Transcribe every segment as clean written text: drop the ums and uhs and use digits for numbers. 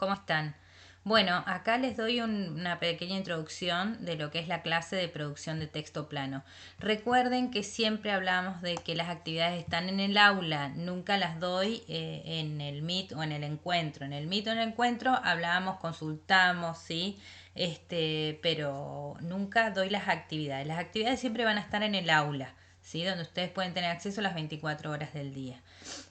¿Cómo están? Bueno, acá les doy una pequeña introducción de lo que es la clase de producción de texto plano. Recuerden que siempre hablamos de que las actividades están en el aula, nunca las doy en el Meet o en el encuentro. En el Meet o en el encuentro hablábamos, consultamos, ¿sí? Pero nunca doy las actividades. Las actividades siempre van a estar en el aula, ¿sí? Donde ustedes pueden tener acceso las 24 horas del día.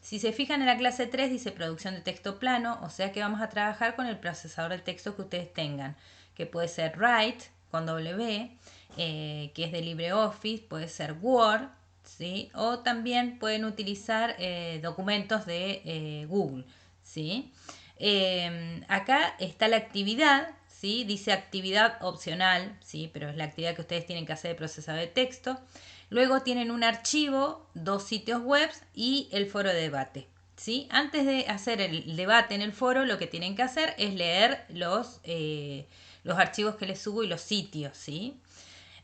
Si se fijan en la clase 3 dice producción de texto plano, o sea que vamos a trabajar con el procesador de texto que ustedes tengan, que puede ser Write con W, que es de LibreOffice, puede ser Word, ¿sí? O también pueden utilizar documentos de Google, ¿sí? Acá está la actividad, ¿sí? Dice actividad opcional, ¿sí? Pero es la actividad que ustedes tienen que hacer de procesador de texto. Luego tienen un archivo, dos sitios web y el foro de debate. ¿Sí? Antes de hacer el debate en el foro, lo que tienen que hacer es leer los archivos que les subo y los sitios. ¿Sí?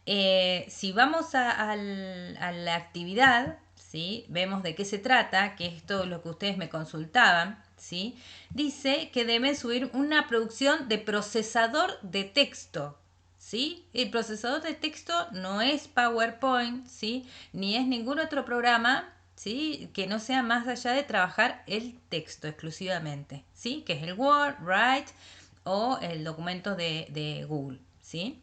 Si vamos a la actividad, ¿sí? Vemos de qué se trata, que es todo lo que ustedes me consultaban. ¿Sí? Dice que deben subir una producción de procesador de texto. ¿Sí? El procesador de texto no es PowerPoint, ¿sí? Ni es ningún otro programa, ¿sí? Que no sea más allá de trabajar el texto exclusivamente, ¿sí? Que es el Word, Write o el documento de Google, ¿sí?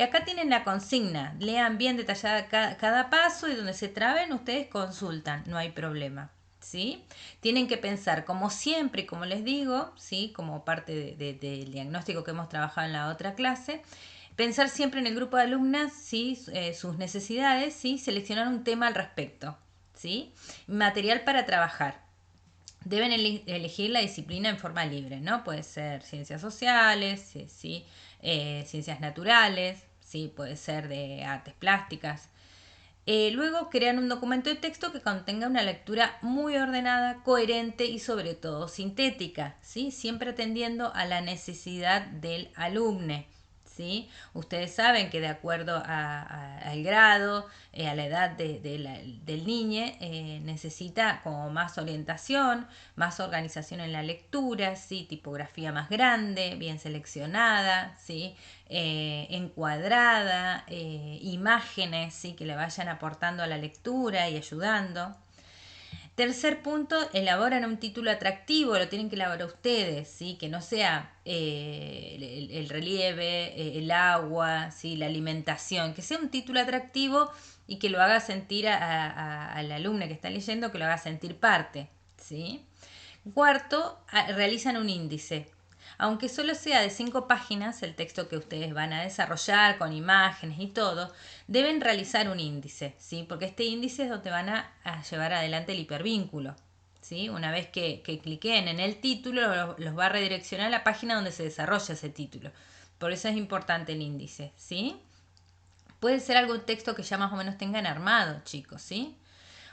Acá tienen la consigna, lean bien detallada cada paso y donde se traben ustedes consultan, no hay problema. ¿Sí? Tienen que pensar, como siempre, como les digo, ¿sí? Como parte del diagnóstico que hemos trabajado en la otra clase, pensar siempre en el grupo de alumnas, ¿sí? Sus necesidades, ¿sí? Seleccionar un tema al respecto, ¿sí? Material para trabajar. Deben elegir la disciplina en forma libre, ¿no? Puede ser ciencias sociales, ¿sí? Ciencias naturales, ¿sí? Puede ser de artes plásticas. Luego crean un documento de texto que contenga una lectura muy ordenada, coherente y sobre todo sintética, ¿sí? Siempre atendiendo a la necesidad del alumno. ¿Sí? Ustedes saben que de acuerdo al grado, a la edad del niño, necesita como más orientación, más organización en la lectura, ¿sí? Tipografía más grande, bien seleccionada, ¿sí? Encuadrada, imágenes, ¿sí? Que le vayan aportando a la lectura y ayudando. Tercer punto, elaboran un título atractivo, lo tienen que elaborar ustedes, ¿sí? Que no sea el relieve, el agua, ¿sí? La alimentación, que sea un título atractivo y que lo haga sentir al alumno que está leyendo, que lo haga sentir parte, ¿sí? Cuarto, realizan un índice. Aunque solo sea de 5 páginas, el texto que ustedes van a desarrollar con imágenes y todo, deben realizar un índice, ¿sí? Porque este índice es donde van a llevar adelante el hipervínculo. ¿Sí? Una vez que cliquen en el título, los va a redireccionar a la página donde se desarrolla ese título. Por eso es importante el índice, ¿sí? Puede ser algún texto que ya más o menos tengan armado, chicos, ¿sí?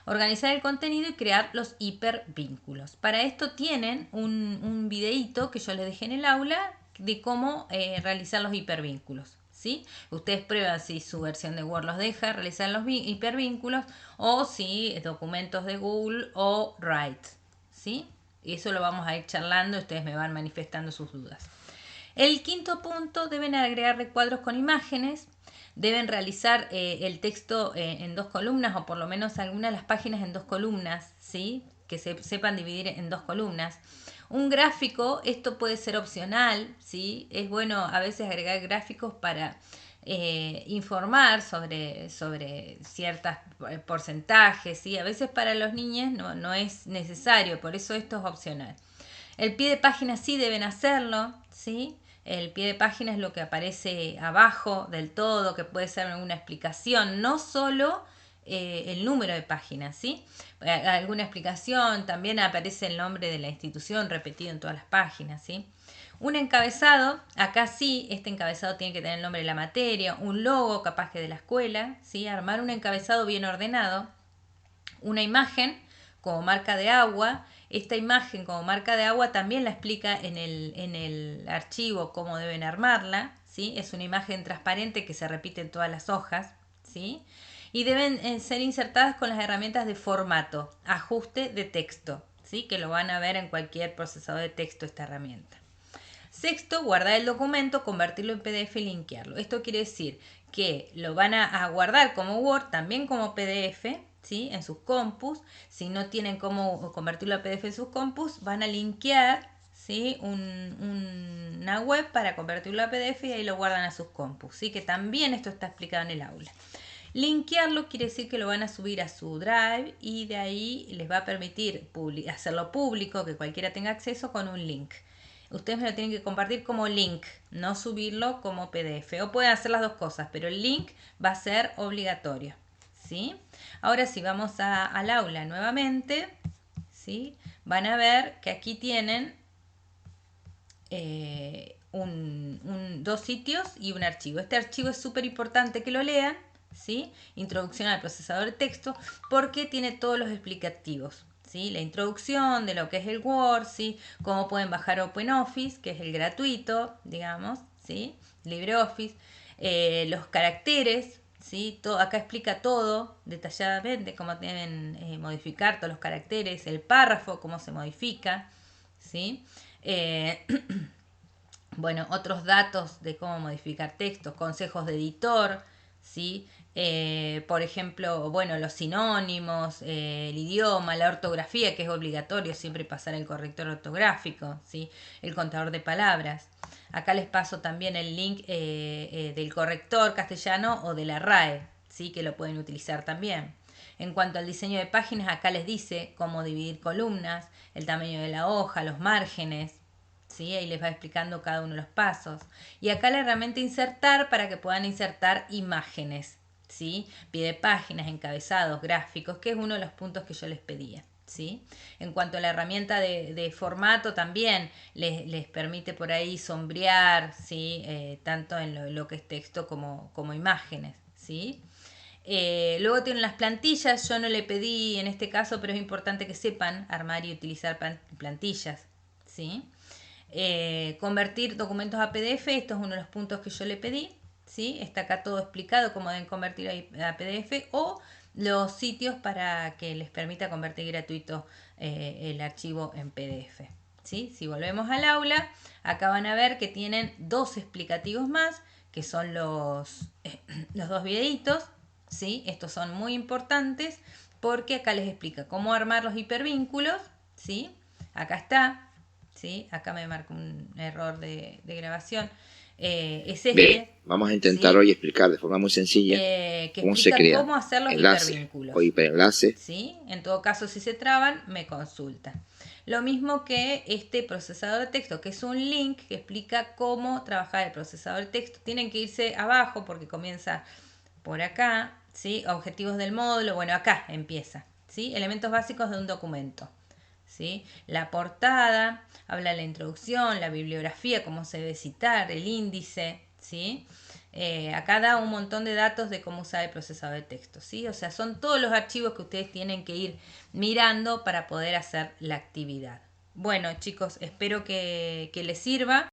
Organizar el contenido y crear los hipervínculos. Para esto tienen un videíto que yo les dejé en el aula de cómo realizar los hipervínculos. ¿Sí? Ustedes prueban si su versión de Word los deja realizar los hipervínculos o si documentos de Google o Write. ¿Sí? Eso lo vamos a ir charlando, ustedes me van manifestando sus dudas. El quinto punto, deben agregar recuadros con imágenes, deben realizar el texto en dos columnas o por lo menos algunas de las páginas en dos columnas, ¿sí? Que sepan dividir en dos columnas. Un gráfico, esto puede ser opcional, ¿sí? Es bueno a veces agregar gráficos para informar sobre ciertos porcentajes, ¿sí? A veces para los niños no es necesario, por eso esto es opcional. El pie de página sí deben hacerlo, ¿sí? El pie de página es lo que aparece abajo del todo, que puede ser una explicación, no solo el número de páginas, ¿sí? Alguna explicación, también aparece el nombre de la institución repetido en todas las páginas, ¿sí? Un encabezado, acá sí, este encabezado tiene que tener el nombre de la materia, un logo capaz que de la escuela, ¿sí? Armar un encabezado bien ordenado, una imagen como marca de agua. Esta imagen como marca de agua también la explica en el archivo cómo deben armarla, ¿sí? Es una imagen transparente que se repite en todas las hojas, ¿sí? Y deben ser insertadas con las herramientas de formato, ajuste de texto, ¿sí? Que lo van a ver en cualquier procesador de texto esta herramienta. Sexto, guardar el documento, convertirlo en PDF y linkearlo. Esto quiere decir que lo van a guardar como Word, también como PDF, ¿sí? En sus compus. Si no tienen cómo convertirlo a PDF en sus compus, van a linkear, ¿sí? Una web para convertirlo a PDF y ahí lo guardan a sus compus, ¿sí? Que también esto está explicado en el aula. Linkearlo quiere decir que lo van a subir a su Drive y de ahí les va a permitir hacerlo público, que cualquiera tenga acceso con un link. Ustedes me lo tienen que compartir como link, no subirlo como PDF. O pueden hacer las dos cosas, pero el link va a ser obligatorio, ¿sí? Ahora sí, vamos al aula nuevamente, ¿sí? Van a ver que aquí tienen dos sitios y un archivo. Este archivo es súper importante que lo lean, ¿sí? Introducción al procesador de texto, porque tiene todos los explicativos, ¿sí? La introducción de lo que es el Word, ¿sí? Cómo pueden bajar OpenOffice, que es el gratuito, digamos, ¿sí? LibreOffice, los caracteres, ¿sí? Acá explica todo detalladamente, cómo deben modificar todos los caracteres, el párrafo, cómo se modifica, ¿sí? Bueno, otros datos de cómo modificar textos, consejos de editor, ¿sí? Por ejemplo, bueno, los sinónimos, el idioma, la ortografía, que es obligatorio siempre pasar el corrector ortográfico, ¿sí? El contador de palabras. Acá les paso también el link del corrector castellano o de la RAE, ¿sí? Que lo pueden utilizar también. En cuanto al diseño de páginas, acá les dice cómo dividir columnas, el tamaño de la hoja, los márgenes, ¿sí? Ahí les va explicando cada uno de los pasos. Y acá la herramienta insertar para que puedan insertar imágenes, ¿sí? Pie de páginas, encabezados, gráficos, que es uno de los puntos que yo les pedía, ¿sí? En cuanto a la herramienta de formato, también les permite por ahí sombrear, ¿sí? Tanto en lo que es texto como imágenes, ¿sí? Luego tienen las plantillas, yo no le pedí en este caso, pero es importante que sepan armar y utilizar plantillas, ¿sí? Convertir documentos a PDF, esto es uno de los puntos que yo le pedí, ¿sí? Está acá todo explicado cómo deben convertir a PDF o los sitios para que les permita convertir gratuito el archivo en PDF, ¿sí? Si volvemos al aula, acá van a ver que tienen dos explicativos más, que son los dos videitos, ¿sí? Estos son muy importantes porque acá les explica cómo armar los hipervínculos, ¿sí? Acá está, ¿sí? Acá me marca un error de grabación. Es Bien, vamos a intentar ¿sí? hoy explicar de forma muy sencilla cómo se crean Cómo hacer los enlaces hipervínculos. o hiperenlaces. ¿Sí? En todo caso, si se traban, me consultan. Lo mismo que este procesador de texto, que es un link que explica cómo trabajar el procesador de texto. Tienen que irse abajo porque comienza por acá, ¿sí? Objetivos del módulo, bueno, acá empieza, ¿sí? Elementos básicos de un documento, ¿sí? La portada, habla de la introducción, la bibliografía, cómo se debe citar, el índice, ¿sí? Acá da un montón de datos de cómo usar el procesador de texto, ¿sí? O sea, son todos los archivos que ustedes tienen que ir mirando para poder hacer la actividad. Bueno, chicos, espero que les sirva.